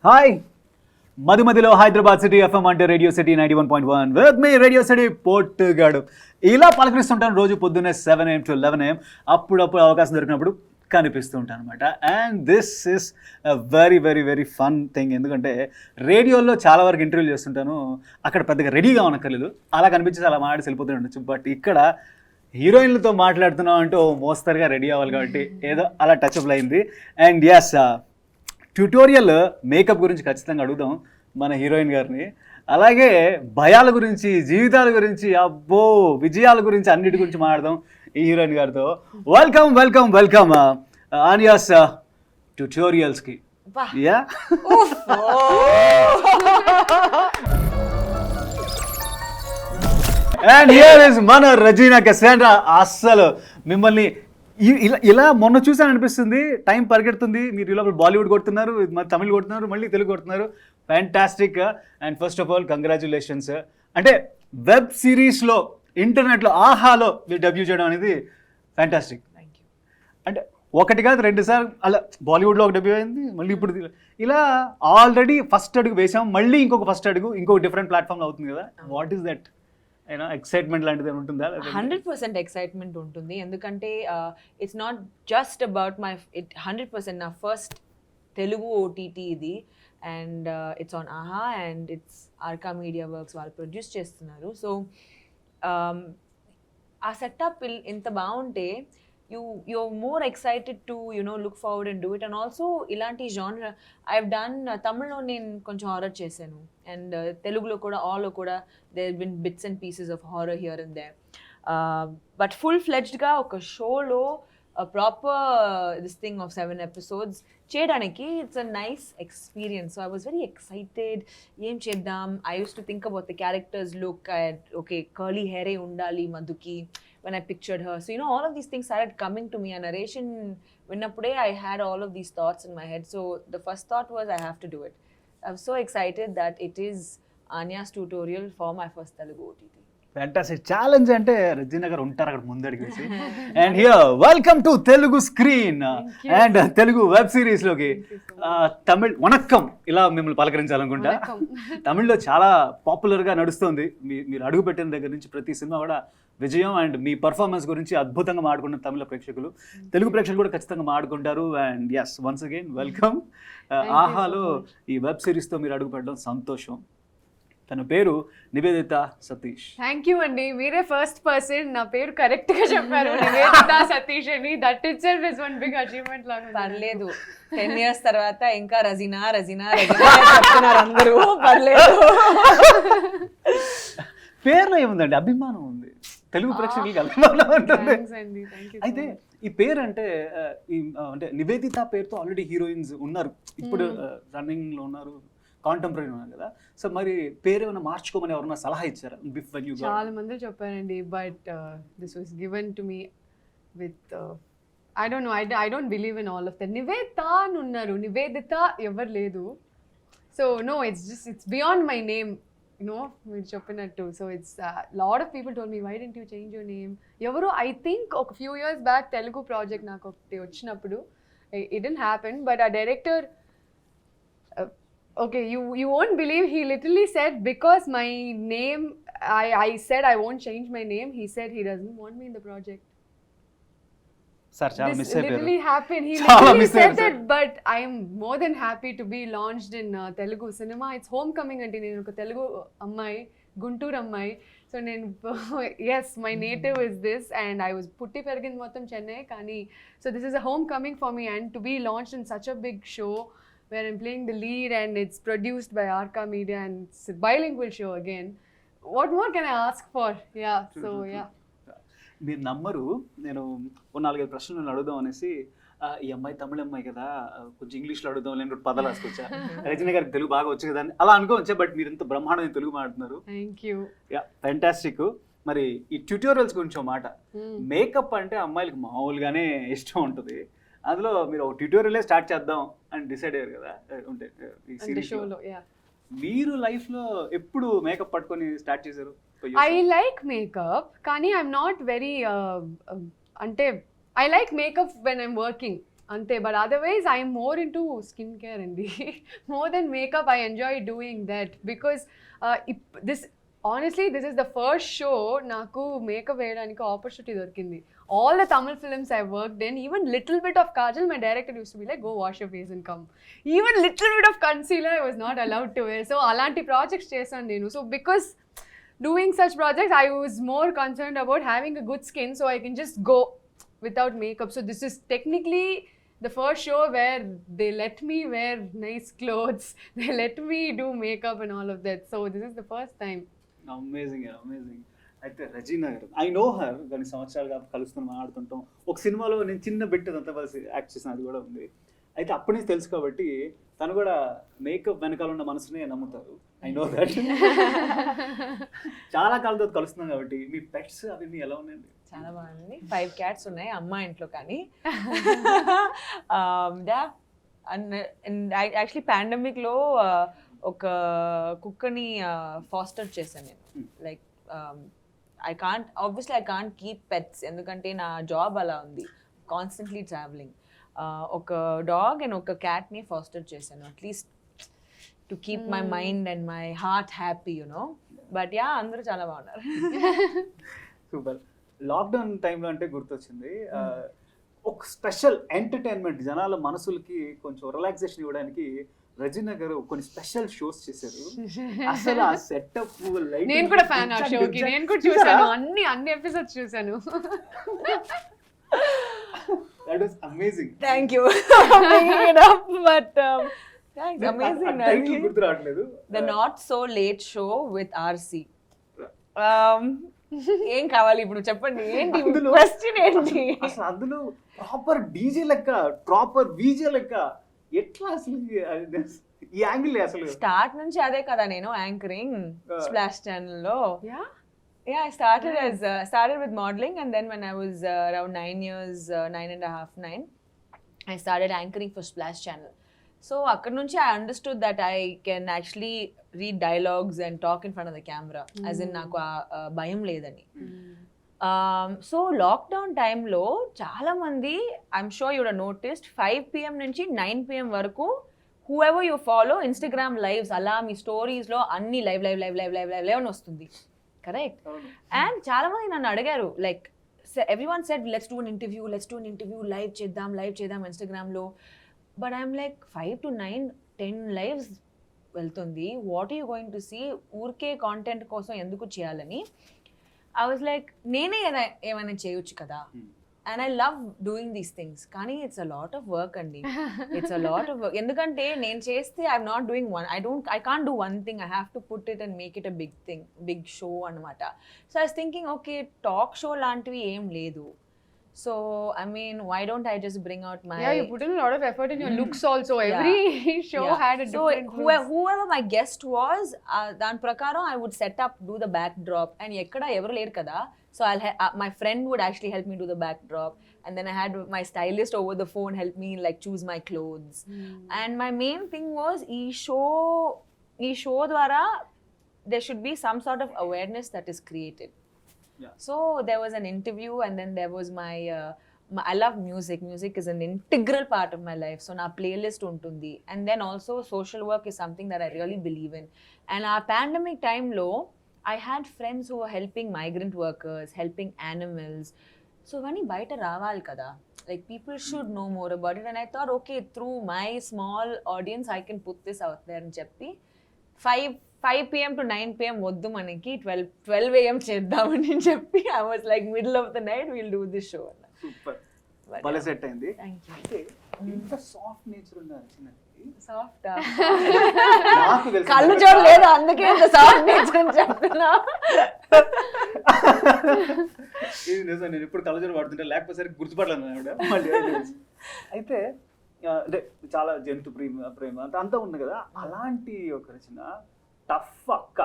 Hi మధుమతిలో Hyderabad city FM అంటే radio city 91.1 with మీ రేడియో సిటీ పొట్టుగాడు. ఇలా పలకరిస్తుంటాను రోజు పొద్దున్నే 7 AM to 11 AM. అప్పుడప్పుడు అవకాశం దొరికినప్పుడు కనిపిస్తూ ఉంటాను అనమాట. And this is very very very fun thing. ఎందుకంటే రేడియోలో చాలా వరకు ఇంటర్వ్యూలు చేస్తుంటాను, అక్కడ పెద్దగా రెడీగా ఉన్నక్కర్లేదు, అలా కనిపించేసి అలా మాట్లాడి వెళ్ళిపోతూ ఉండొచ్చు. బట్ ఇక్కడ హీరోయిన్లతో మాట్లాడుతున్నాం అంటే ఓ మోస్తరుగా రెడీ అవ్వాలి కాబట్టి ఏదో అలా టచ్అప్ అయింది. అండ్ ఎస్, ట్యూటోరియల్ మేకప్ గురించి ఖచ్చితంగా అడుగుదాం మన హీరోయిన్ గారిని. అలాగే భయాల గురించి, జీవితాల గురించి, అబ్బో విజయాల గురించి, అన్నిటి గురించి మాట్లాడదాం ఈ హీరోయిన్ గారితో. వెల్కమ్ వెల్కమ్ వెల్కమ్ ఆనియాస్ ట్యూటోరియల్స్కి. యా, అండ్ హియర్ ఇస్ మన రెజీనా కసాండ్రా. అస్సలు మిమ్మల్ని ఇలా మొన్న చూసాను అనిపిస్తుంది, టైం పరిగెడుతుంది. మీరు ఇలా బాలీవుడ్ కొడుతున్నారు, తమిళ్ కొడుతున్నారు, మళ్ళీ తెలుగు కొడుతున్నారు. Fantastic. And first of all congratulations. అంటే వెబ్ సిరీస్లో, ఇంటర్నెట్లో, ఆహాలో మీరు డెబ్యూ చేయడం అనేది ఫ్యాంటాస్టిక్. అంటే ఒకటి కాదు, 2 సార్లు అలా బాలీవుడ్లో ఒక డెబ్యూ అయింది, మళ్ళీ ఇప్పుడు ఇలా ఆల్రెడీ ఫస్ట్ అడుగు వేసాం, మళ్ళీ ఇంకొక ఫస్ట్ అడుగు ఇంకొక డిఫరెంట్ ప్లాట్ఫామ్లో అవుతుంది కదా. వాట్ ఈస్ దట్ ఎక్సైట్మెంట్ లాంటిది ఉంటుందా? 100% ఎక్సైట్మెంట్ ఉంటుంది. ఎందుకంటే it's not just about my 100% నా ఫస్ట్ తెలుగు ఓటీటీ ఇది. And it's on Aha and it's Arka media works వాళ్ళు ప్రొడ్యూస్ చేస్తున్నారు. సో ఆ సెటప్ ఇంత బాగుంటే you're more excited to look forward and do it. And also ilanti genre I've done Tamil నేను కొంచెం horror చేశాను, అండ్ తెలుగులో కూడా ఆల్ కూడా there have been bits and pieces of horror here and there, but full fledged గా ఒక షోలో a proper this thing of 7 episodes చేయడానికి it's a nice experience. So I was very excited. ఏం చేద్దాం, I used to think about the characters look. Okay, curly hair undali Madhuki when I pictured her. So all of these things started coming to me. A narration vinnappude I had all of these thoughts in my head. So the first thought was I have to do it. I'm so excited that it is Anya's tutorial for my first Telugu OTT. Fantastic challenge అంటే రెజీనా గారు ఉంటారు అక్కడ ముందడికి వేసి. And here welcome to Telugu screen and Telugu web series లోకి. తమిళ్ వణక్కం ఇలా మిమ్మల్ని పలకరించాలనుకుంటా. తమిళ్లో చాలా పాపులర్ గా నడుస్తుంది. మీరు అడుగు పెట్టిన దగ్గర నుంచి ప్రతి సినిమా కూడా విజయం. అండ్ మీ పర్ఫార్మెన్స్ గురించి అద్భుతంగా మాట్లాడుకున్న తమిళ ప్రేక్షకులు, తెలుగు ప్రేక్షకులు కూడా ఖచ్చితంగా మాట్లాడుకుంటారు. And yes, once again welcome. ఆహాలో ఈ వెబ్ సిరీస్తో మీరు అడుగు పెట్టడం సంతోషం. తన పేరు నివేదిత సతీష్. థ్యాంక్ యూ అండి, మీరే ఫస్ట్ పర్సన్ నా పేరు కరెక్ట్ గా చెప్పారు, నివేదిత సతీష్ అని. That itself is one big achievement లాగా. పర్లేదు, 10 years తర్వాత ఇంకా రజీనా రజీనా రజీనా చెప్తున్నారు అందరూ. పర్లేదు, పేర్లో ఏముందండి, అభిమానం ఉంది, తెలుగు ప్రేక్షకులకి అభిమానం ఉంటుంది. అయితే ఈ పేరు అంటే అంటే నివేదిత పేరుతో ఆల్రెడీ హీరోయిన్స్ ఉన్నారు, ఇప్పుడు రన్నింగ్ లో ఉన్నారు, కాంటెంపరీ ఉన్నారు కదా. సో మరి పేరు ఏమైనా మార్చుకోమని ఎవరైనా సలహా ఇచ్చారా? చాలా మంది చెప్పారండి, but this was given to me with I don't know, I don't believe in all of that. Nivedita అని ఉన్నారు, నివేదిత ఎవరు లేదు. So no, it's beyond my name, మీరు చెప్పినట్టు. So it's lot of people told me, why don't you change your name. ఎవరు I think ఒక few years back Telugu project నాకు ఒకటి వచ్చినప్పుడు, ఇట్ డిడ్ంట్ హ్యాపెన్, బట్ ఆ director, okay, you won't believe, he literally said because my name, I said I won't change my name, he said he doesn't want me in the project. Sir, chala miss ayyaru. Literally happened, he literally said that. But I am more than happy to be launched in Telugu cinema. It's homecoming ante nenu oka Telugu ammai, Guntur ammai. So nenu yes, my native is this, and I was putti perigin mottham Chennai kani. So this is a homecoming for me, and to be launched in such a big show where I'm playing the lead and it's produced by Arca Media and it's a bilingual show again. What more can I ask for? Yeah, so yeah. మీరు నమ్మరు, నేను 4-5 ప్రశ్నలు అడుగుదాం అనేసి, ఈ అమ్మాయి తమిళ అమ్మాయి కదా, కొంచెం ఇంగ్లీష్లో అడుగుదాం, నేను 2 పదాలు రాసుకొచ్చా, రజనీ గారికి తెలుగు బాగా వచ్చు కదా అని అలా అనుకోవచ్చా. బట్ మీరు ఇంత బ్రహ్మాండమైన తెలుగు మాట్లాడుతున్నారు. Thank you. Yeah, fantastic. మరి ఈ ట్యూటోరియల్స్ గురించి ఒక మాట. మేకప్ అంటే అమ్మాయిలకి మామూలుగానే ఇష్టం ఉంటుంది, అందులో మీరు ఒక ట్యూటోరియలే స్టార్ట్ చేద్దాం అని డిసైడ్ అయ్యారు కదా. అంటే ఈ సిరీస్లో మీరు లైఫ్లో ఎప్పుడు మేకప్ పట్టుకొని స్టార్ట్ చేశారు? ఐ లైక్ మేకప్, కానీ ఐఎమ్ నాట్ వెరీ అంటే I like makeup when I'm working. ante, but otherwise I am more into skincare and more than makeup. I enjoy doing that because honestly this is the first show naku makeup veyadaniki opportunity dorkindi. All the Tamil films I worked in, even little bit of kajal, my director used to be like, go wash your face and come. Even little bit of concealer I was not allowed to wear. So alanti projects chesanu nenu. So because doing such projects, I was more concerned about having a good skin so I can just go without makeup. So this is technically the first show where they let me wear nice clothes, they let me do makeup and all of that. So this is the first time. Amazing. అయితే రెజీనా గారు, I know her, కొన్ని సంవత్సరాలుగా కలుస్తున్నాం, మాట్లాడుతుంటాం. ఒక సినిమాలో నేను చిన్న bit అంతా కలిసి యాక్ట్ చేసిన అది కూడా ఉంది. అయితే అప్పటి నుంచి తెలుసు కాబట్టి తను కూడా మేకప్ వెనకాల ఉన్న మనసునే నమ్ముతారు. I know that. చాలా కాలంతో కలుస్తున్నాం కాబట్టి మీ పెట్స్ అవన్నీ ఎలా ఉన్నాయండి? చాలా బాగుంది. 5 cats ఉన్నాయి అమ్మ ఇంట్లో. కానీ యాక్చువల్లీ పాండమిక్లో ఒక కుక్కని ఫాస్టర్ చేశాను నేను. Like I can't keep pets ఎందుకంటే నా జాబ్ అలా ఉంది, కాన్స్టెంట్లీ ట్రావెలింగ్. ఒక డాగ్ అండ్ ఒక క్యాట్ని ఫాస్టర్ చేశాను, at least to keep my mind and my heart happy, you know. But yeah, అందరూ చాలా బాగున్నారు. సూపర్. లాక్డౌన్ టైంలో అంటే గుర్తొచ్చింది, ఒక స్పెషల్ ఎంటర్టైన్మెంట్, జనాల మనసులకి కొంచెం రిలాక్సేషన్ ఇవ్వడానికి రెజినా గారు కొన్ని స్పెషల్ షోస్ చేశారు. అసలు ఆ సెటప్, నేను కూడా ఫ్యాన్ ఆ షోకి, నేను కూడా చూసాను, అన్ని ఎపిసోడ్స్ చూసాను. That was amazing. Thank you for bringing it up, but thanks. Amazing. Title గుర్తు రావట్లేదు. The Not So Late Show with RC. ఏం కావాలి ఇప్పుడు చెప్పండి, ఏంటి క్వశ్చన్ ఏంటి? అసలు అందులో ప్రాపర్ డీజే లెక్క, ప్రాపర్ వీజే లెక్క, ఎట్లా అసలు ఈ యాంగిల్? అసలు స్టార్ట్ నుంచి అదే కదా నేను యాంకరింగ్ స్ప్లాష్ ఛానల్లో. Yeah, I started with modeling, and then when I was around 9 years, 9.5, I started anchoring for Splash Channel. So akkad nunchi I understood that I can actually read dialogues and talk in front of the camera, as in naku bayam ledani. So lockdown time lo chaala mandi, I'm sure you would have noticed, 5 PM nunchi 9 PM varaku whoever you follow Instagram lives ala mi stories lo anni live అని వస్తుంది. Correct. And చాలా మంది నన్ను అడిగారు, like everyone said let's do an interview, live చేద్దాం ఇన్స్టాగ్రామ్లో. But I'm like 5 to 9, 10 lives వెళ్తుంది, what are you going to see? ఊరికే కాంటెంట్ కోసం ఎందుకు చేయాలని ఐ వాజ్ లైక్, నేనే ఏమైనా చేయొచ్చు కదా. And I love doing these things. Kani, it's a lot of work, Andi. It's a lot of work. Endukante nen chesthe I'm not doing one. I can't do one thing. I have to put it and make it a big thing, big show anamata. So I was thinking, okay, talk show lantivi em ledu. So I mean, why don't I just bring out my... Yeah, you put in a lot of effort in your looks also. Every show had a different look. Whoever my guest was, dan prakaram I would set up, do the backdrop, and ekkada evaru leru kada. So my friend would actually help me do the backdrop, and then I had my stylist over the phone help me like choose my clothes. And my main thing was ee show dwara there should be some sort of awareness that is created. Yeah. So there was an interview, and then there was my I love music. Music is an integral part of my life. So na playlist untundi, and then also social work is something that I really believe in. And our pandemic time lo I had friends who were helping migrant workers, helping animals. So vani baita raval kada, like people should know more about it. And I thought, okay, through my small audience I can put this out there and cheppi 5 PM to 9 PM voddu manaki 12 AM cheddamani cheppi I was like, middle of the night we'll do this show. Super. Bale set ayindi. Thank you. Ante inta soft nature unnadu chinna soft కళ్ళు చూడలేదు, అందుకే ఇంత soft nature అని చెప్తున్నా. ఇది నిజం, నేను ఇప్పుడు కళ్ళజోడు వాడుతుంటే లేకపోతే సరే గుర్తుపడలేను. అయితే అంటే చాలా జంతు ప్రేమ అంతా ఉంది కదా, అలాంటి ఒక రచన టఫ్ అక్క,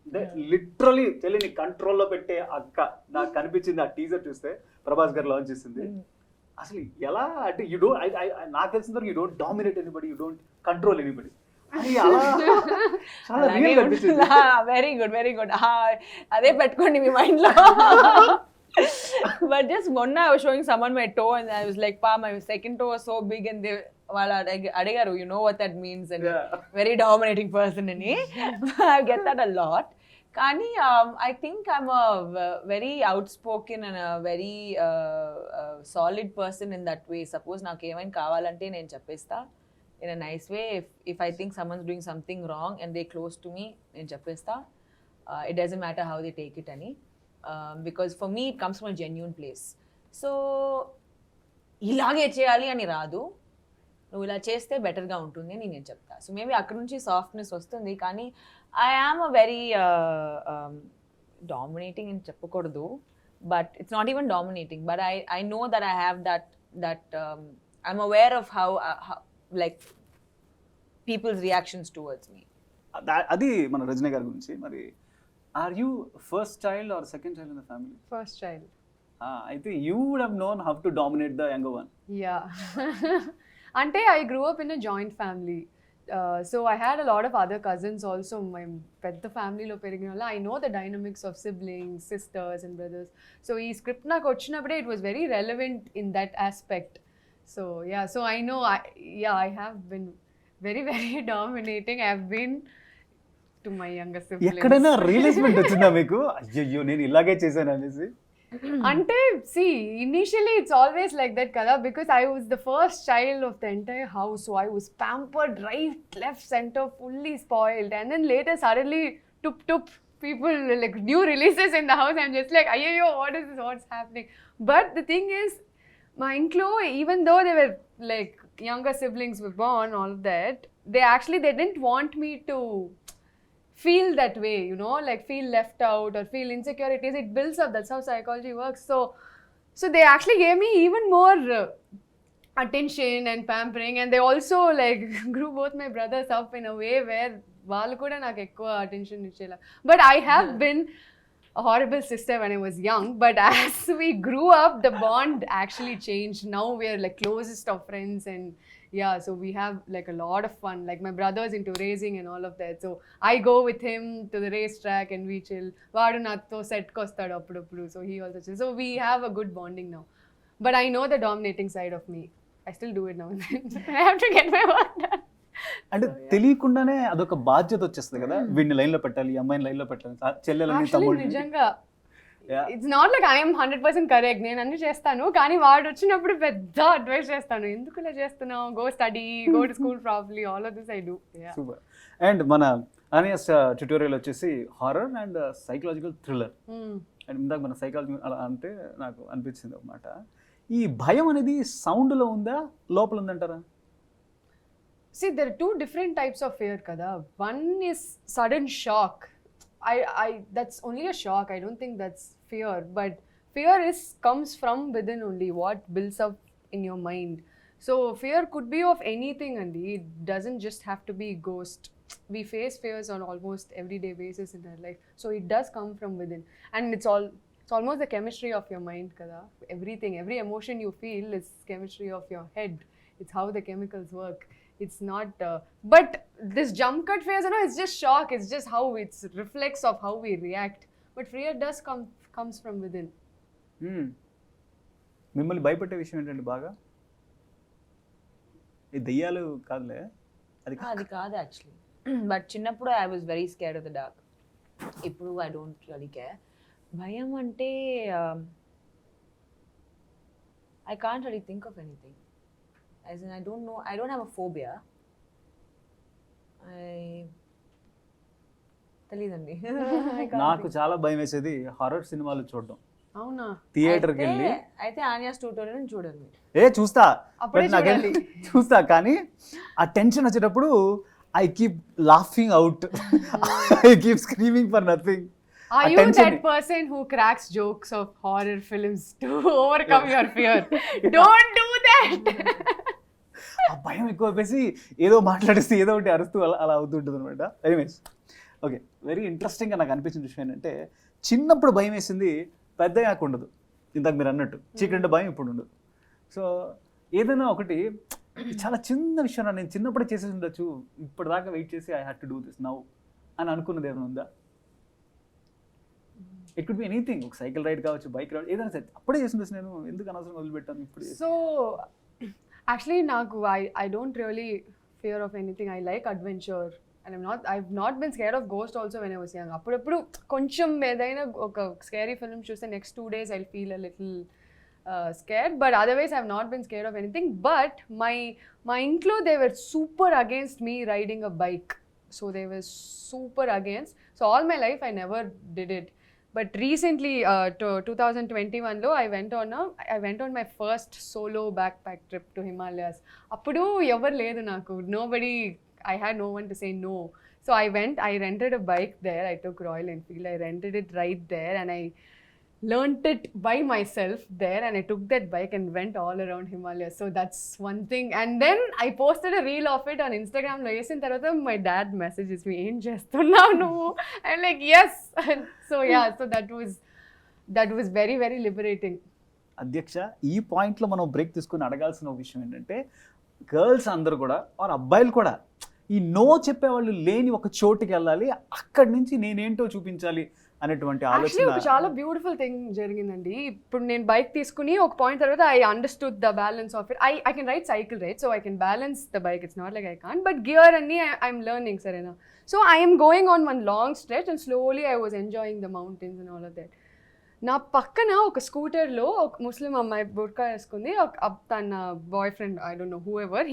అంటే లిటరలీ తెలియని కంట్రోల్లో పెట్టే అక్క నాకు కనిపించింది ఆ టీజర్ చూస్తే. ప్రభాస్ గారు లాంచ్ చేసింది. అసలు ఎలా అంటే నాకు తెలిసిన వరకు you don't dominate anybody, you don't control anybody. చాలా రియల్ అనిపించింది. Very good. అదే పెట్టుకోండి మీ మైండ్ లో. But just one I was showing someone my toe and I was like, Pa, my second toe was so big and they adigaru, you know what that means, and very dominating person in me. I get that a lot. Kani, I think I'm a very outspoken and a very solid person in that way. Suppose నాకు ఏమైనా కావాలంటే నేను చెప్పేస్తా in a nice way. If I think someone's doing something wrong and they're close to me, నేను చెప్పేస్తా. It doesn't matter how they take it అని. Because for me it comes from a genuine place. So ఇలాగే చేయాలి అని రాదు, నువ్వు ఇలా చేస్తే బెటర్గా ఉంటుంది అని నేను చెప్తా. సో మేబీ అక్కడ నుంచి సాఫ్ట్నెస్ వస్తుంది. కానీ I am a very dominating అని చెప్పకూడదు, but it's not even dominating, but I know that I have that I'm aware of how like people's reactions towards me. అది మన రజనీ గారి గురించి. మరి are you first child or second child in the family? First child. అయితే you would have known how to dominate the younger one. Yeah. అంటే I grew up in a joint family. So I had a lot of other cousins also. My పెద్ద ఫ్యామిలీలో పెరిగిన వల్ల I know the dynamics of siblings, sisters and brothers. So ఈ script నాకు వచ్చినప్పుడే it was very relevant in that aspect. So yeah, so I know I have been very very dominating. I have been to my younger siblings. ఎక్కడైనా రియలైజ్మెంట్ వచ్చిందా మీకు, అయ్యో నేను ఇలాగే చేశాను అనేసి? Ante, see, initially it's always like that, kada, because I was the first child of the entire house, so I was pampered right, left, center, fully spoiled. And then later, suddenly, tup, people, like new releases in the house, I'm just like, ayyo, what is this, what's happening? But the thing is, my Inklo, even though they were like younger siblings were born, all of that, they didn't want me to feel that way, you know, like feel left out or feel insecurities. It builds up. That's how psychology works. So they actually gave me even more attention and pampering, and they also like grew both my brothers up in a way where వాళ్ళు కూడా నాకు ఎక్కువ attention ఇచ్చేలా. But I have been a horrible sister when I was young, but as we grew up, the bond actually changed. Now we are like closest of friends, and yeah, so we have like a lot of fun. Like my brother's into racing and all of that, so I go with him to the racetrack and we chill. Vaadu natho set kostadu appudu, so he also chill. So we have a good bonding now. But I know the dominating side of me. I still do it now and then. I have to get my work done. అంటే తెలియకుండానే అదొక బాధ్యత వచ్చేస్తుంది కదా, వీడిని లైన్లో పెట్టాలి, అమ్మాయిని లైన్లో పెట్టాలి, చెల్లెలని తమ్ముడు. నిజంగా it's not like I'm 100% correct, నేను అన్ని చేస్తాను, కానీ వాడు వచ్చినప్పుడు పెద్ద అడ్వైస్ చేస్తాను, ఎందుకు ఇలా చేస్తున్నావు, go study, go to school properly, all of this I do. Super. And మన ఆనియాస్ ట్యుటోరియల్ వచ్చేసి horror and psychological thriller. And ఇందాక మన సైకాలజీ అలా అంటే నాకు అనిపించింది అన్నమాట, ఈ భయం అనేది సౌండ్లో ఉందా లోపల ఉందంటారా? See, there are two different types of fear, kada. One is sudden shock. That's only a shock. I don't think that's fear. But fear comes from within only, what builds up in your mind. So fear could be of anything, and it doesn't just have to be ghost. We face fears on almost everyday basis in our life. So it does come from within, and it's almost the chemistry of your mind, kada. Everything, every emotion you feel is chemistry of your head. It's how the chemicals work. It's not, but this jump cut phase, you know, it's just shock. It's just how it's reflex of how we react. But fear does comes from within. మిమ్మల్ని భయపెట్టే విషయం ఏంటంటే బాగా ఈ దెయ్యాలు కాదులే, అది కాదు యాక్చువల్లీ. బట్ చిన్నప్పుడు I was very scared of the dark. ఇప్పుడు ఐ డోంట్ రియలీ కేర్. భయం అంటే I can't really think of anything. As in, I don't know, I don't have a phobia. తెలీదండి. నాకు చాలా భయం వేసేది హారర్ సినిమాలు చూడడం. అవునా? థియేటర్కి వెళ్ళి అయితే ఆనియాస్ ట్యూటోరియల్ చూడండి. చూస్తా కానీ ఆ టెన్షన్ వచ్చేటప్పుడు I keep laughing out. I keep screaming for nothing. Are you that person who cracks jokes of horror films to overcome your fear? Don't do that. ఆ భయం ఎక్కువ వేసి ఏదో మాట్లాడేసి ఏదో ఒకటి అరుస్తూ అలా అవుతుంటుంది అనమాట. ఎనీవేస్, ఓకే, వెరీ ఇంట్రెస్టింగ్గా నాకు అనిపించిన విషయం ఏంటంటే, చిన్నప్పుడు భయం వేసింది పెద్దయ్యాక ఉండదు. ఇందాక మీరు అన్నట్టు చీకటి భయం ఇప్పుడు ఉండదు. సో ఏదైనా ఒకటి చాలా చిన్న విషయం నేను చిన్నప్పుడే చేసేసి ఉండొచ్చు, ఇప్పటిదాకా వెయిట్ చేసి I had to do this now అని అనుకున్నది ఏమైనా ఉందా? ఇట్ కుడ్ బి ఎనీథింగ్, ఒక సైకిల్ రైడ్ కావచ్చు, బైక్ రైడ్, ఏదైనా సరే అప్పుడే చేసి నేను ఎందుకు అనవసరం వదిలిపెట్టాను ఇప్పుడు. So actually నాకు I don't really fear of anything. I like adventure and I've not been scared of ghost also when I was young. అప్పుడప్పుడు కొంచెం ఏదైనా ఒక స్కేరీ ఫిల్మ్ చూస్తే next 2 days I'll feel a little scared, but otherwise I've not been scared of anything. But my intlo, they were super against me riding a bike. So they were super against. So all my life I never did it. But recently, 2021 lo, I went on my first solo backpack trip to Himalayas. Appudu ever ledu naku. Nobody, I had no one to say no. So I rented a bike there. I took Royal Enfield. I rented it right there and I learned it by myself there, and I took that bike and went all around Himalayas. So that's one thing. And then I posted a reel of it on Instagram lo chesin tarvata my dad messages me, em chestunnaa nuvu? I'm like, yes. So yeah, so that was very very liberating. అధ్యక్ష, ఈ పాయింట్లో మనం break తీసుకుని అడగాల్సిన విషయం ఏంటంటే, girls అందరూ కూడా ఆర్ అబ్బాయిలు కూడా ఈ నో చెప్పేవాళ్ళు లేని ఒక చోటుకి వెళ్ళాలి, అక్కడి నుంచి నేనేంటో చూపించాలి అనేటువంటి యాక్చువల్లీ ఒక ఆలోచన. చాలా బ్యూటిఫుల్ థింగ్ జరిగిందండి. ఇప్పుడు నేను బైక్ తీసుకుని ఒక పాయింట్ తర్వాత I understood the balance of it. I can ride cycle right, so I can balance the bike. It's not like I can't, but gear అన్ని ఐఎమ్ లెర్నింగ్, సరేనా? So I'm going on one long stretch and slowly I was enjoying the mountains and all of that. నా పక్కన ఒక స్కూటర్లో ఒక ముస్లిం అమ్మాయి బుర్కా వేసుకుంది. తన boyfriend, I don't know whoever,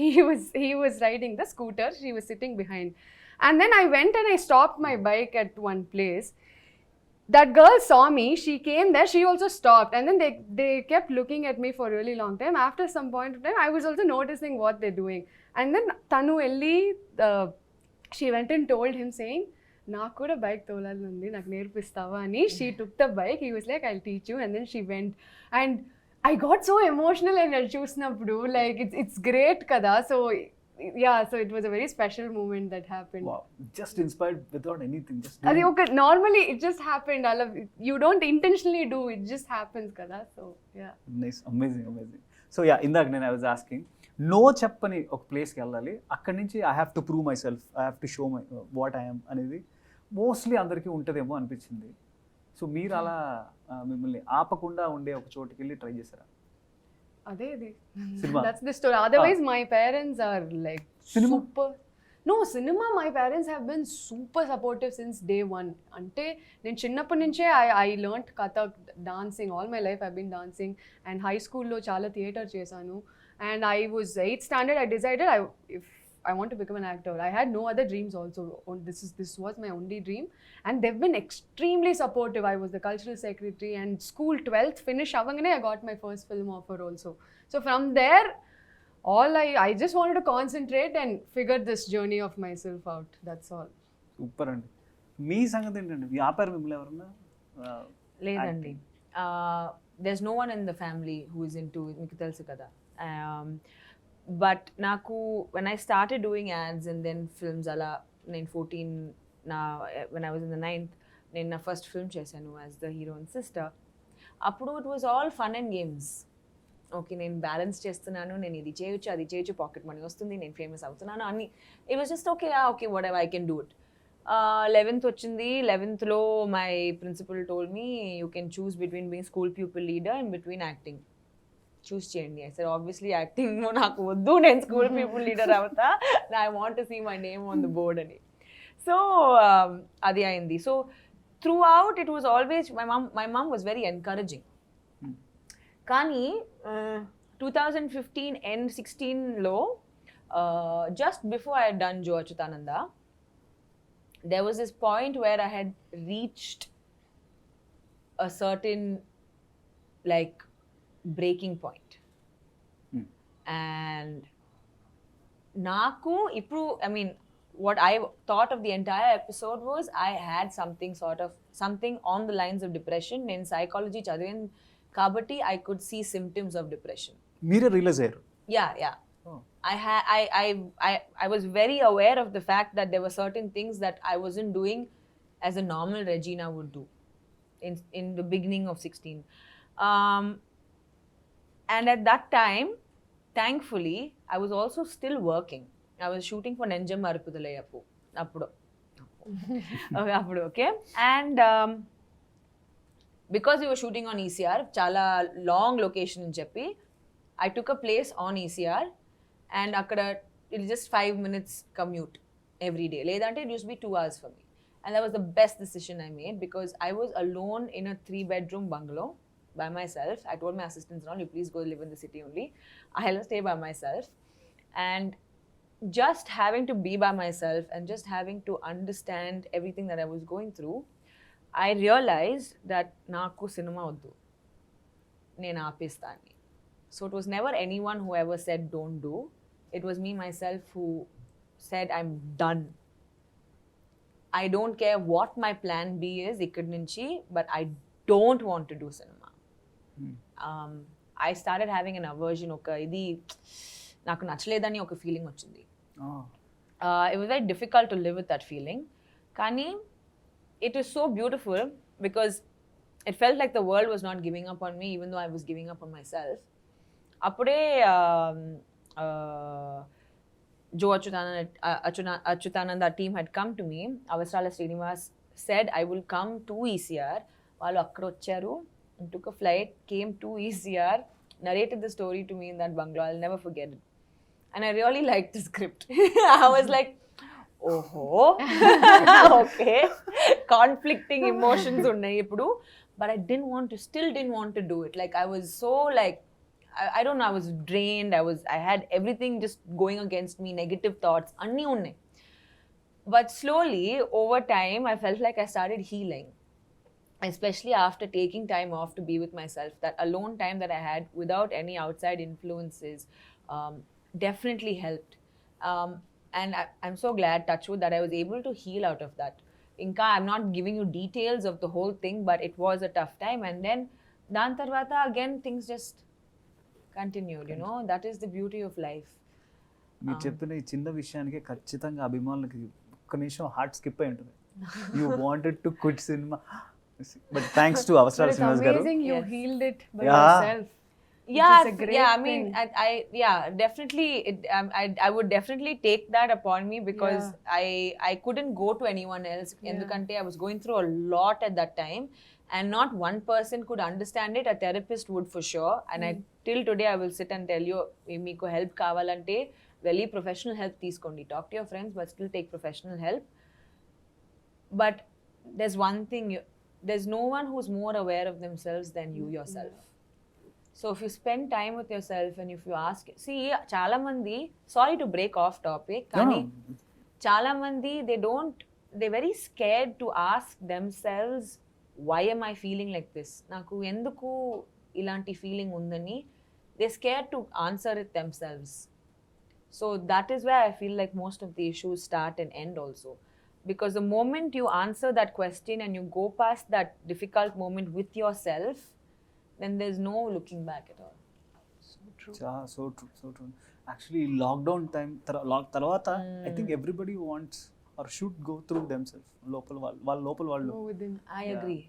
he was riding the scooter, she was sitting behind. And then I went and I stopped my bike at one place. That girl saw me, she came there, she also stopped, and then they kept looking at me for a really long time. After some point of time, I was also noticing what they're doing. And then Tanu Elli, she went and told him saying, నాకు కూడా bike తోలాలి ఉంది, నాకు నేర్పిస్తావా అని. She took the bike, he was like I'll teach you, and then she went. And I got so emotional and అది చూసినప్పుడు, like it's great కదా. So yeah, so it was a very special moment that happened. Wow, just inspired without anything, just అది ఒక normally it just happened. I love it. You don't intentionally do, it just happens kada. So yeah, nice, amazing. So yeah, ఇందాక నేను I was asking, no చెప్పని ఒక ప్లేస్కి వెళ్ళాలి, అక్కడి నుంచి I have to prove my self, I have to show my what I am అనేది mostly అందరికీ ఉంటుందేమో అనిపించింది. సో మీరు అలా మిమ్మల్ని ఆపకుండా ఉండే ఒక చోటుకి వెళ్ళి ట్రై చేశారా? adedi Cinema. that's the story. Otherwise my parents are like Cinema? super. No, cinema, my parents have been super supportive since day one. Ante nen chinnappu nunche I learnt kathak, dancing. All my life I've been dancing, and high school lo chala theatre chesanu, and I was 8th standard I decided if I want to become an actor. I had no other dreams also. This was my only dream, and they've been extremely supportive. I was the cultural secretary, and school 12th finish avangane I got my first film offer also. So from there, all I just wanted to concentrate and figure this journey of myself out. That's all. Super అండి. మీ సంగతి ఏంటండి? వ్యాపారం మిమ్మల్ని ఎవరన్నా లేదండి. there's no one in the family who is into, మీకు తెలుసు కదా. బట్ నాకు when I started doing ads and then films అలా, నేను 14 when I was in the 9th, నేను నా ఫస్ట్ ఫిల్మ్ చేశాను యాజ్ ద హీరోయిన్ సిస్టర్. అప్పుడు it was all fun and games. Okay, నేను బ్యాలెన్స్ చేస్తున్నాను, నేను ఇది చేయొచ్చు అది చేయొచ్చు, పాకెట్ మనీ వస్తుంది, నేను ఫేమస్ అవుతున్నాను అన్ని. It was just okay whatever I can do it. 11th వచ్చింది. 11th లో my principal told me, you can choose between being school people leader and between acting. Choose చేయండి. Sir obviously acting నాకు వద్దు, నేను school people leader అవుతా, I want to see my name on the board అని. So అది అయింది. So throughout it was always my mum was very encouraging. కానీ 2015 and 16లో just before I had done Jo Achyutananda, there was this point where I had reached a certain like breaking point. And naku ipru, I mean, what I thought of the entire episode was I had something on the lines of depression. Nen psychology chadivin kabatti I could see symptoms of depression. మీరే realise అయ్యారు? Yeah. I was very aware of the fact that there were certain things that I wasn't doing as a normal Regina would do in the beginning of 16. And at that time, thankfully, I was also still working. I was shooting for Nenjam Arupudalayapu. Appudu. Okay. And because we were shooting on ECR, chala long location అని చెప్పి I took a place on ECR and akkada it just 5 minutes commute every day. Ledante it used to be 2 hours for me. And that was the best decision I made because I was alone in a 3-bedroom bungalow by myself. I told my assistants, "No, you please go live in the city only. I'll stay by myself." And just having to be by myself and just having to understand everything that I was going through, I realized that naaku cinema oddu, nenu aapistani. So it was never anyone who ever said don't do. It was me myself who said I'm done. I don't care what my plan B is ikkad nunchi, but I don't want to do cinema. I started having an aversion, oka idi నాకు నచ్చలేదని ఒక feeling వచ్చింది. It was very difficult to live with that feeling. Kani it was so beautiful because it felt like the world was not giving up on me even though I was giving up on myself. Appude Joe Achyutanand, our team had come to me. Avasrala Srinivas said I will come to ECR. Vallu akkada vacharu and took a flight, came to ECR, narrated the story to me in that bungalow. I'll never forget it. And I really liked the script. I was like, oh, okay. Conflicting emotions unnai ippudu. But I still didn't want to do it. Like I was so like, I don't know, I was drained. I had everything just going against me, negative thoughts, anni unnai. But slowly, over time, I felt like I started healing. Especially after taking time off to be with myself. That alone time that I had without any outside influences definitely helped. And I'm so glad, touchwood, that I was able to heal out of that. Inka, I'm not giving you details of the whole thing, but it was a tough time. And then, dan tarvata, again, things just continued, you know. That is the beauty of life. మీరు చెప్పిన ఈ చిన్న విషయానికి ఖచ్చితంగా అభిమానులకి ఒక్క నిమిషం heart skip అయి ఉంటుంది. You wanted to quit cinema, but thanks to అవసరాల శ్రీనివాస్ గారు. Amazing, you healed it by yourself. Yeah, It's a great yeah. I mean, thing. yeah, definitely. I would definitely take that upon me because I couldn't go to anyone else. Endukante I was going through a lot at that time, and not one person could understand it. A therapist would for sure. And till today, I will sit and tell you, meeku help kavalante, velli professional help teeskondi. Talk to your friends, but still take professional help. But there's one thing. There's no one who's more aware of themselves than you yourself. So if you spend time with yourself and if you ask, see, chala mandi, sorry to break off topic, kani chala mandi, they're very scared to ask themselves, why am I feeling like this? Naku enduku ilanti feeling undani, they're scared to answer it themselves. So that is where I feel like most of the issues start and end also. Because the moment you answer that question and you go past that difficult moment with yourself, then there's no looking back at all. So true. So true. Actually, lockdown time తర్వాత I think everybody wants or should go through themselves. లోపల వాళ్ళు. Go within. I agree.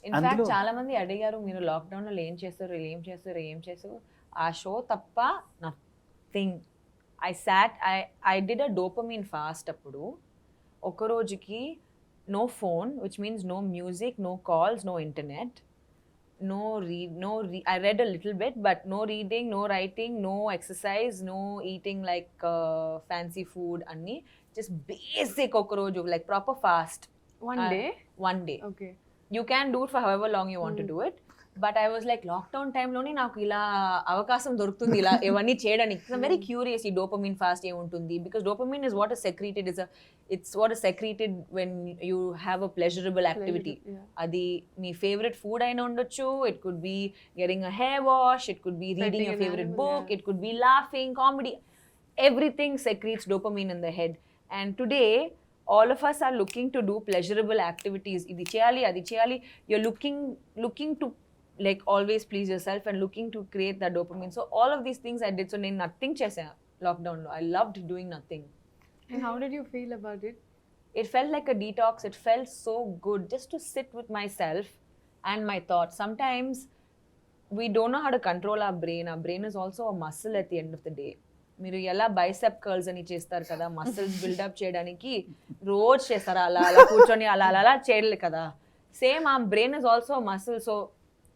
In fact, చాలా మంది అడిగారు, మీరు lockdown లో ఏం చేస్తారు. ఆ షో తప్ప nothing. I did a dopamine fast అప్పుడు. ఒక రోజుకి no phone, which means no music, no calls, no internet. I read a little bit, but no reading, no writing, no exercise, no eating like fancy food, anni. Just basic okroju, like proper fast. One day? One day. Okay. You can do it for however long you want to do it. But I was like, lockdown time loni naaku ila avakasam dorukutundi ila evanni cheyadaniki. I'm very curious ee dopamine fast em untundi, because dopamine is what is secreted, it's what is secreted when you have a pleasurable activity. Adi mee favorite food aina undochu, it could be getting a hair wash, it could be reading your favorite book, it could be laughing, comedy. Everything secretes dopamine in the head. And today all of us are looking to do pleasurable activities. Idi cheyali, adi cheyali. You're looking to like always please yourself and looking to create that dopamine. So all of these things I did. So నేను nothing చేసా lockdown లో. I loved doing nothing. And how did you feel about it? It felt like a detox. It felt so good just to sit with myself and my thoughts. Sometimes we don't know how to control our brain. Our brain is also a muscle at the end of the day. మీరు ఎలా bicep curls అని చేస్తారు కదా, muscles buildup చేయడానికి రోజు చేస్తారు, అలా కూర్చొని అలా చేయలేదు కదా. Same, our brain is also a muscle. So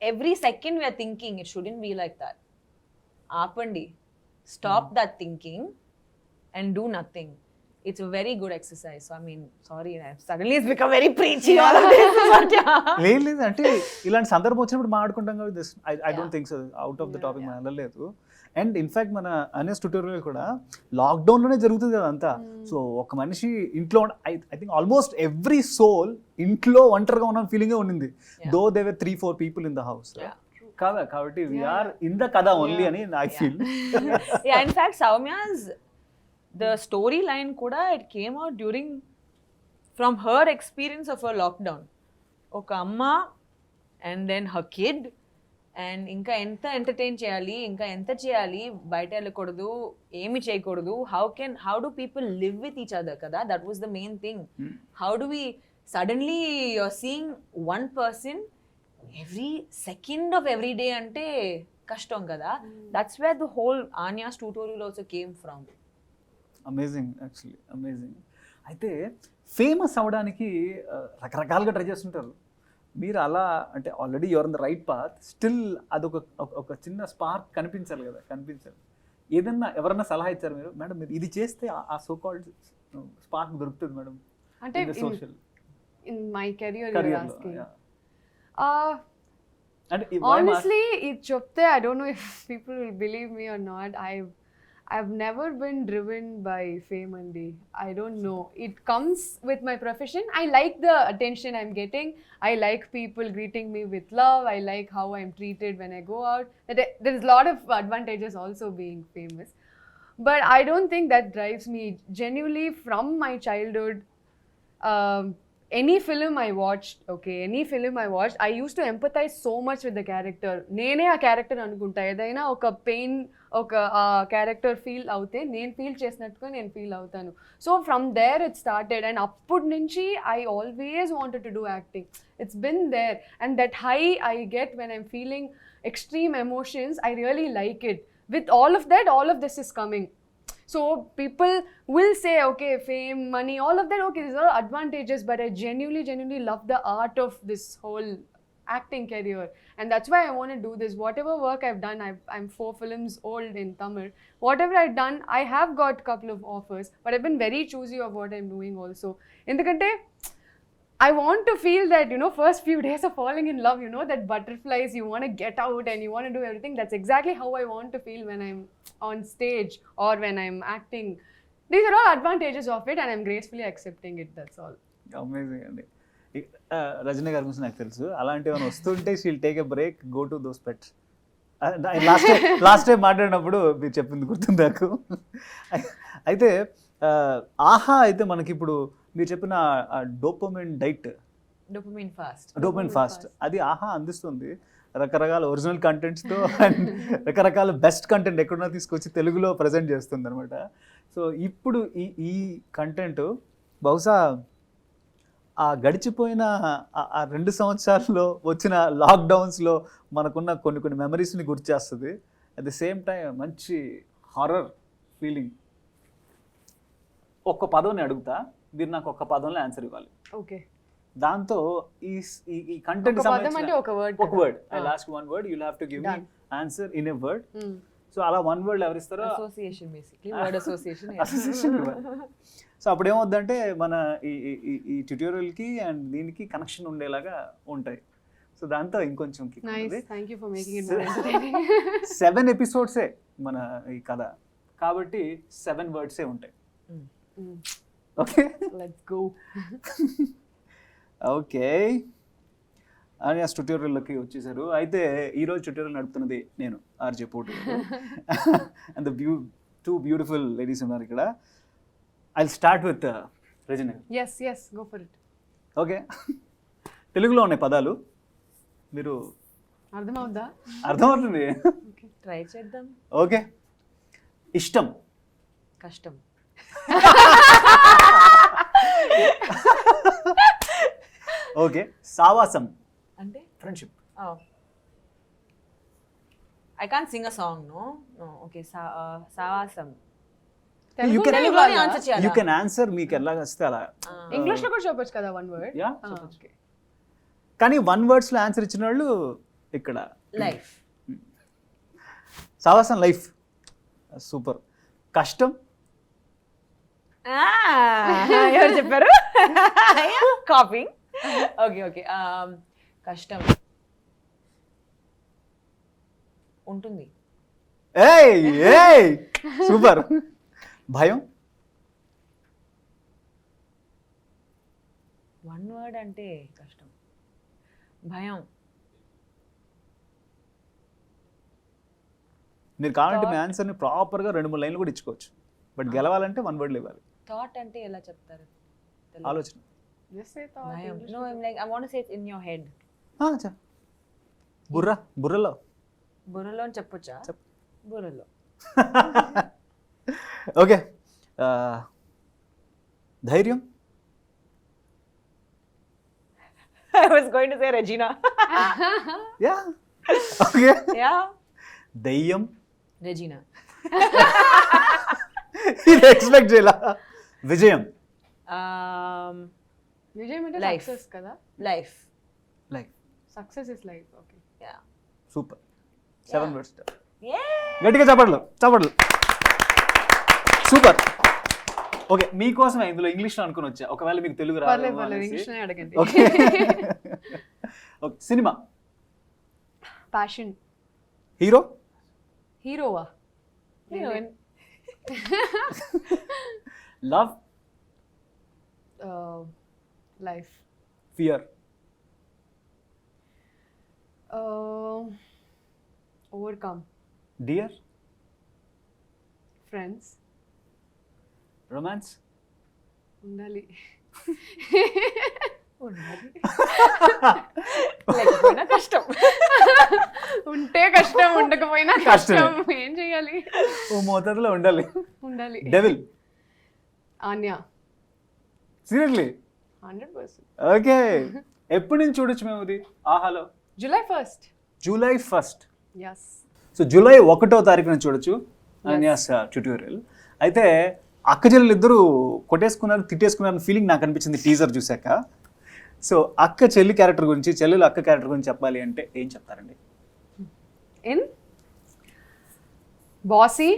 every second we are thinking, it shouldn't be like that. Aapandi. Stop that thinking and do nothing. It's a very good exercise. So I mean, sorry, suddenly it's become very preachy all of this. But yeah. లేదు అంటే ఇలాంటి సందర్భం వచ్చినప్పుడు మాట్లాడుకుంటాం కదా. I don't think so out of the topic మనం వెళ్ళలేదు. And in fact మన అనేస్ ట్యూటోరియల్ కూడా లాక్డౌన్లోనే జరుగుతుంది కదా అంతా. సో ఒక మనిషి ఇంట్లో I think almost every soul ఇంట్లో ఒంటరిగా ఉన్న ఫీలింగే ఉండింది. Though they were 3-4 people in the house కదా. కాబట్టి వీఆర్ ఇన్ ద కదా ఓన్లీ అని I feel. Yeah, in fact, Soumya's the storyline kuda, it came out during from her experience of her lockdown. Oka amma and then her kid, and ఇంకా ఎంత entertain చేయాలి, ఇంకా ఎంత చేయాలి, బయట వెళ్ళకూడదు, ఏమి చేయకూడదు, how do people live with each other కదా. That was the main thing. How do we suddenly you're seeing one person every second of every day అంటే కష్టం కదా. That's where the whole Anya's tutorial also came from. Amazing, actually amazing. అయితే famous అవ్వడానికి రకరకాలుగా try చేస్తుంటారు. మీరు అలా అంటే already your in the right path, still అదొక ఒక చిన్న స్పార్క్ కనిపించాలి కదా, కనిపించాలి. ఏదన్నా ఎవరన్నా సలహా ఇచ్చారు మీరు, మేడం మీరు ఇది చేస్తే ఆ సో కాల్డ్ స్పార్క్ దొరుకుతుంది మేడం అంటే social in my career Career you're lo, asking? yeah. And Honestly, it chopte, I don't know if people will believe me or not. I've never been driven by fame, Andy. I don't know. It comes with my profession. I like the attention I'm getting. I like people greeting me with love. I like how I'm treated when I go out. There's a lot of advantages also being famous. But I don't think that drives me. Genuinely, from my childhood, any film I watched, I used to empathize so much with the character. Nene a character anukunta, edaina oka pain, oka character feel avute, nen feel chesinattuga nen feel avutanu. So from there it started, and appudu nunchi I always wanted to do acting. It's been there, and that high I get when I'm feeling extreme emotions, I really like it. With all of that, all of this is coming. So people will say, okay, fame, money, all of that, okay, these are advantages, but I genuinely love the art of this whole acting career, and that's why I want to do this. Whatever work I've done, I'm 4 films old in Tamil. Whatever I've done, I have got a couple of offers, but I've been very choosy of what I'm doing also. Endukante I want to feel that, first few days of falling in love, that butterflies, you want to get out and you want to do everything. That's exactly how I want to feel when I'm on stage or when I'm acting. These are all advantages of it, and I'm gracefully accepting it. That's all. Amazing అండి. రజనీ గారి గురించి నాకు తెలుసు. అలాంటి ఏమైనా వస్తుంటే she'll take a break, go to those pets. Last time మాట్లాడినప్పుడు మీరు చెప్పింది గుర్తుంది నాకు. అయితే ఆహా అయితే మనకి ఇప్పుడు మీరు చెప్పిన డోపమైన్ డైట్, డోపమైన్ ఫాస్ట్, అది ఆహా అందిస్తుంది. రకరకాల ఒరిజినల్ కంటెంట్స్తో అండ్ రకరకాల బెస్ట్ కంటెంట్ ఎక్కడున్నా తీసుకొచ్చి తెలుగులో ప్రజెంట్ చేస్తుంది అనమాట. సో ఇప్పుడు ఈ కంటెంట్ బహుశా ఆ గడిచిపోయిన ఆ 2 సంవత్సరాల్లో వచ్చిన లాక్డౌన్స్లో మనకున్న కొన్ని మెమరీస్ని గుర్తు చేస్తుంది. అట్ ద సేమ్ టైం మంచి హారర్ ఫీలింగ్. ఒక్క పదం అడుగుతా, మీరు నాకు ఒక్క పదంలో ఆన్సర్ ఇవ్వాలి. ఓకే. దాంతో ఈ కంటెంట్ ఒక word, I last 1 word, you'll have to give me answer in a word. So అలా 1 word ఎవరు ఇస్తారో association, basically word association. So అప్పుడు ఏమవుద్దంటే మన ఈ ట్యూటోరియల్కి అండ్ దీనికి కనెక్షన్ ఉండేలాగా ఉంటాయి. సో దాంతో ఇంకొంచెం 7 ఎపిసోడ్సే మన ఈ కథ కాబట్టి 7 wordsే ఉంటాయి. Okay, let's go. ఓకే, అని ఆ ట్యూటోరియల్లోకి వచ్చేసారు. అయితే ఈరోజు ట్యూటోరియల్ నడుపుతున్నది నేను, RJ Potugadu. And two beautiful ladies ఉన్నారు ఇక్కడ. I'll start with Regina. yes, go for it. Okay, తెలుగులో ఉన్నాయి పదాలు, మీరు అర్థమవుతుంది, ట్రై చేద్దాం. ఓకే. ఇష్టం, కష్టం, ఓకే. సావాసం అంటే friendship. I can't sing a song, no. Okay, సావాసం. You can answer చేయాలా? You can answer, మీకు ఎలా వస్తే అలా. ఇంగ్లీష్ లో కూడా చెప్పొచ్చు కదా 1 word. Yeah, okay. కానీ 1 wordsలో ఆన్సర్ ఇచ్చిన వాళ్ళు ఇక్కడ లైఫ్. సావాసం లైఫ్. సూపర్. కష్టం. ఎవరు చెప్పారు? కాపింగ్. ఓకే. కష్టం ఉంటుంది. ఏయ్ సూపర్. భయం. 1 word అంటే కష్టం. భయం. మీరు కావాలంటే మీ ఆన్సర్ని ప్రాపర్గా 2-3 లైన్లు కూడా ఇచ్చుకోవచ్చు, బట్ గెలవాలంటే 1 wordలో ఇవ్వాలి. థాట్ అంటే ఎలా చెప్తారు? ఆలోచన. Just say thought. భయం. No, I'm like, I want to say it in your head. బుర్రలో. బుర్రలో అని చెప్పొచ్చా? బుర్రలో. ఓకే. ధైర్యం. I was going to say Regina. Yeah. Okay. Yeah. దయ్యం. Regina. ఇది ఎక్స్పెక్ట్ చేయాల. విజయం. విజయం అంటే Life. సక్సెస్ కదా. Life. Life. Success is life. Okay. Yeah. Super. 7 words. Yeah. గట్టిగా చప్పట్లు. సూపర్. ఓకే, మీకోసమే ఇందులో ఇంగ్లీష్లో అనుకుని వచ్చా, ఒకవేళ మీకు తెలుగు రాదు. పర్లేదు ఇంగ్లీష్లోనే అడగండి. ఓకే. సినిమా. ప్యాషన్. హీరో. హీరోవా? Heroine. Love. Life. Fear. Overcome. Dear. Friends. Romance. ఉండాలి. లేకపోయినా కష్టం. ఉంటే కష్టం, ఉండకపోయినా కష్టం. ఏం చేయాలి? ఓ మోతాదులో ఉండాలి. డెవిల్. ఆన్యా. సీరియస్లీ? 100%. ఓకే. ఎప్పటి నుంచి చూడొచ్చు మేము ఇది ఆహాలో? July 1st. July 1st. Yes. So July 1వ తారీఖు నుంచి చూడొచ్చు అన్యాస్ ట్యూటోరియల్. అయితే అక్క చెల్లెలు ఇద్దరు కొట్టేసుకున్నారు, తిట్టేసుకున్నారు ఫీలింగ్ నాకు అనిపించింది టీజర్ చూశాక. సో అక్క చెల్లి క్యారెక్టర్ గురించి, చెల్లెలు అక్క క్యారెక్టర్ గురించి చెప్పాలి అంటే ఏం చెప్తారండి? In bossy,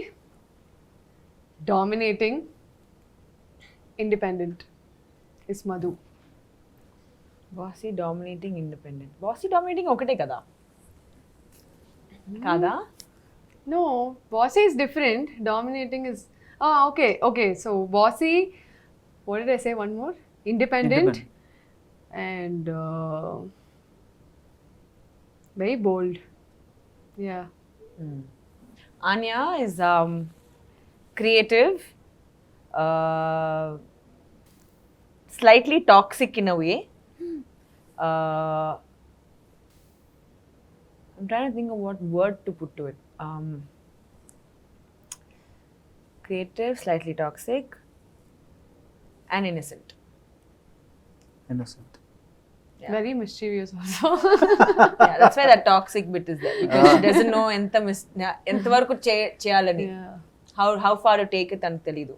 dominating, independent is Madhu. Bossy, dominating, independent. Bossy dominating ఒకటే కదా? కాదా? No, bossy is different. Dominating is okay. So bossy, what did I say? One more. Independent. And very bold. Yeah. Anya is creative, slightly toxic in a way. I'm trying to think of what word to put to it. Creative, slightly toxic, and innocent. Yeah. Very mischievous also. Yeah, that's why that toxic bit is there, because she doesn't know ఎంత వరకు చేయాలని, how far to take it అని తెలీదు.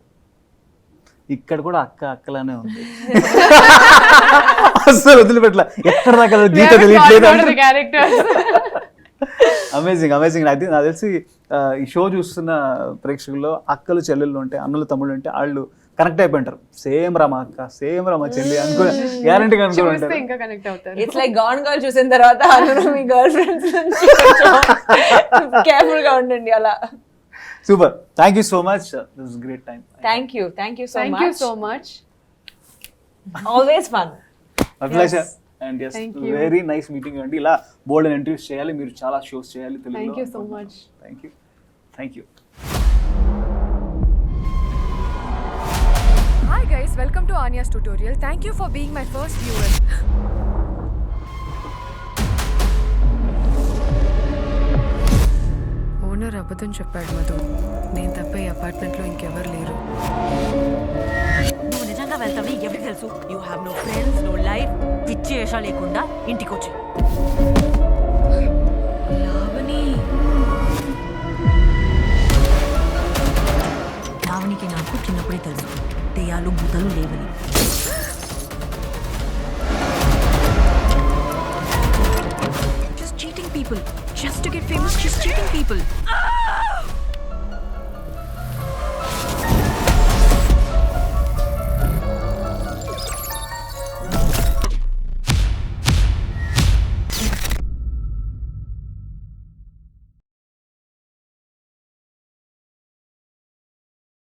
ఇక్కడ కూడా అక్కలానే ఉంది. అసలు వదిలిపెట్టలా, ఎక్కడ దాకా గీత తెలియట్లేదు. అమేజింగ్. నాకు తెలిసి ఈ షో చూస్తున్న ప్రేక్షకుల్లో అక్కలు చెల్లెళ్ళు ఉంటే, అన్నలు తమ్ముళ్ళు ఉంటే వాళ్ళు కనెక్ట్ అయిపోయింటారు. సేమ్ రామ అక్క, సేమ్ రామ చెల్లి అనుకుని గ్యారంటీగా అనుకుంటారు. ఇంకా కనెక్ట్ అవుతారు. ఇట్స్ లైక్ గాన్ గర్ల్ చూసిన తర్వాత మీ గర్ల్ ఫ్రెండ్స్ నుంచి కేర్ఫుల్ గా ఉండండి అలా. Super. Thank you so much. This is great time. Thank you so much. Always fun. My pleasure. And yes, very nice meeting అండి. ఇలా బోల్డ్ అండ్ ఇంటర్వ్యూస్ చేయాలి, మీరు చాలా షోస్ చేయాలి తెలుగులో. Thank you so much. Thank you. Hi guys, welcome to Anya's tutorial. Thank you for being my first viewer. Owner అబద్ధం చెప్పాడు మధు. నేను తప్ప ఈ అపార్ట్మెంట్లో ఇంకెవరు లేరు. నువ్వు నిజంగా వెళ్తావని ఎవరికి తెలుసు? You have no friends, no life. పిచ్చి వేషా లేకుండా ఇంటికి వచ్చి. లావణికి నాకు చిన్నప్పుడే తెలుసు దెయ్యాలు భూతాలు లేవని. సింపుల్